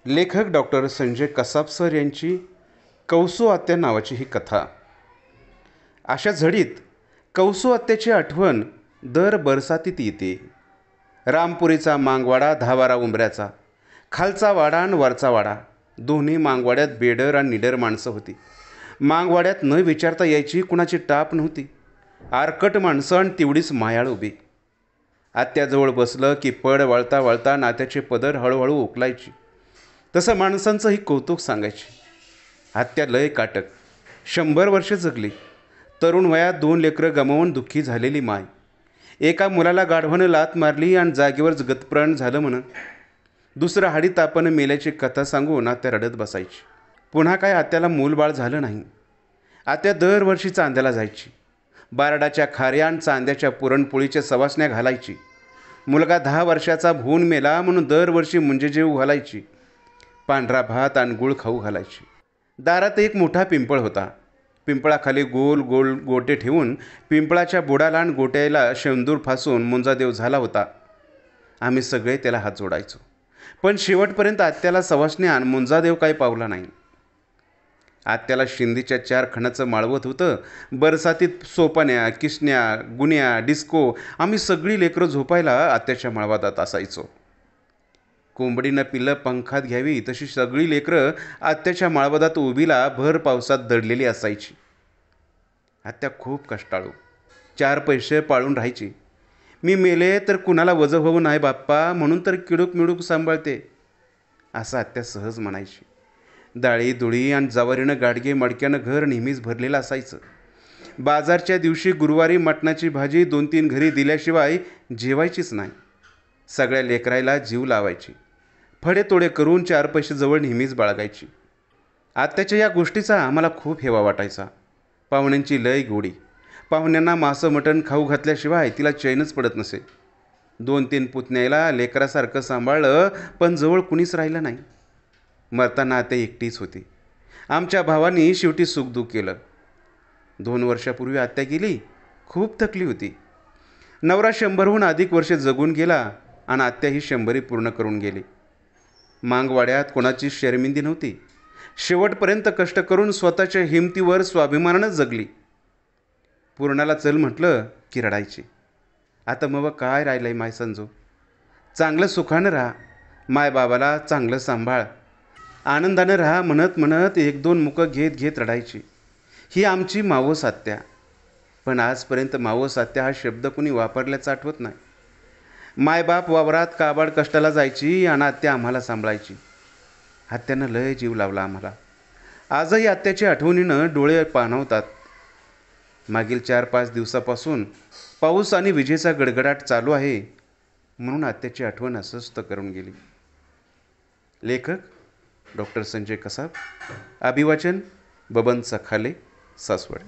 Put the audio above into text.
लेखक doctor Sanjay Kasab sir यांची कौसू आत्या नावाची ही कथा. अशा झडीत कौसू आत्याची आठवण दर बरसातीत येते. रामपुरीचा मांगवाडा 10-12 उंबऱ्याचा, खालचा वाडा आणि वरचा वाडा, दोन्ही मांगवाड्यात बेडर आणि निडर माणसं होती. मांगवाड्यात न विचारता यायची कुणाची टाप नव्हती. आरकट माणसं आणि तेवढीच मायाळ उभी. आत्याजवळ बसलं की पड वळता वळता नात्याचे पदर हळूहळू उकलायची. तसं माणसांचंही कौतुक सांगायची. आत्या लय काटक, 100 वर्ष जगली. तरुण वयात 2 लेकरं गमावून दुःखी झालेली माय. एका गाढवानं लात मारली आणि जागेवरच गतप्राण झालं म्हणून दुसरं हाडी तापानं मेल्याची कथा सांगून आत्या रडत बसायची. पुन्हा काय आत्याला मूलबाळ झालं नाही. आत्या दरवर्षी चांद्याला जायची. बारडाच्या खाऱ्या आणि चांद्याच्या पुरणपोळीच्या सवासण्या घालायची. मुलगा 10 वर्षाचा भून मेला म्हणून दरवर्षी मुंजे जेव घालायची. पांढरा भात आणि गुळ खाऊ घालायची. दारात एक मोठा पिंपळ होता. पिंपळाखाली गोल गोल गोटे ठेवून पिंपळाच्या बुडाला आणि गोट्याला शेंदूर फासून मुंजादेव झाला होता. आम्ही सगळे त्याला हात जोडायचो. पण शेवटपर्यंत आत्याला सवासण्या आणि मुंजादेव काही पावला नाही. आत्याला शिंदीच्या 4 खणाचं माळवत होतं. बरसातीत सोपान्या, किसन्या, गुन्या, डिस्को आम्ही सगळी लेकरं झोपायला आत्याच्या माळवादात असायचो. कोंबडीनं पिल्लं पंखात घ्यावी तशी सगळी लेकरं आत्याच्या माळवदात उभीला भर पावसात दडलेली असायची. आत्या खूप कष्टाळू, 4 पैसे पाळून राहायची. मी मेले तर कुणाला वजं होऊ नाही बाप्पा म्हणून तर किडूक मिडूक सांभाळते, असं आत्या सहज म्हणायची. डाळी दुळी आणि जवारीनं गाडगे मडक्यानं घर नेहमीच भरलेलं असायचं. बाजारच्या दिवशी गुरुवारी मटणाची भाजी 2-3 घरी दिल्याशिवाय जेवायचीच नाही. सगळ्या लेकरायला जीव लावायची. फडे तोडे करून 4 पैसे जवळ नेहमीच बाळगायची. आत्याच्या या गोष्टीचा आम्हाला खूप हेवा वाटायचा. पाहुण्यांची लय गोडी. पाहुण्यांना मांस मटण खाऊ घातल्याशिवाय तिला चैनच पडत नसे. 2-3 पुतण्याला लेकरासारखं सांभाळलं पण जवळ कुणीच राहिलं नाही. मरताना आत्या एकटीच होती. आमच्या भावांनी शेवटी सुखदुःख केलं. 2 वर्षापूर्वी आत्या गेली. खूप थकली होती. नवरा 100हून अधिक वर्ष जगून गेला आणि आत्या ही 100 पूर्ण करून गेली. मांगवाड्यात कोणाची शर्मिंदी नव्हती. शेवटपर्यंत कष्ट करून स्वतःच्या हिमतीवर स्वाभिमानानंच जगली. पूर्णाला चल म्हटलं की रडायची. आता मग काय राहिलंय माय संजू, चांगलं सुखानं राहा, मायबाबाला चांगलं सांभाळ, आनंदानं राहा म्हणत म्हणत 1-2 मुकं घेत घेत रडायची. ही आमची मावस आत्या. पण आजपर्यंत मावस आत्या हा शब्द कुणी वापरल्याचं आठवत नाही. मायबाप वावरात काबाड कष्टाला जायची आणि आत्या आम्हाला सांभाळायची. आत्यानं लय जीव लावला आम्हाला. आजही आत्याच्या आठवणीनं डोळे पाणावतात. मागील 4-5 दिवसापासून पाऊस आणि विजेचा गडगडाट चालू आहे म्हणून आत्याची आठवण अस्वस्थ करून गेली. लेखक डॉक्टर संजय कसाब. अभिवाचन बबन सखाले, सासवड.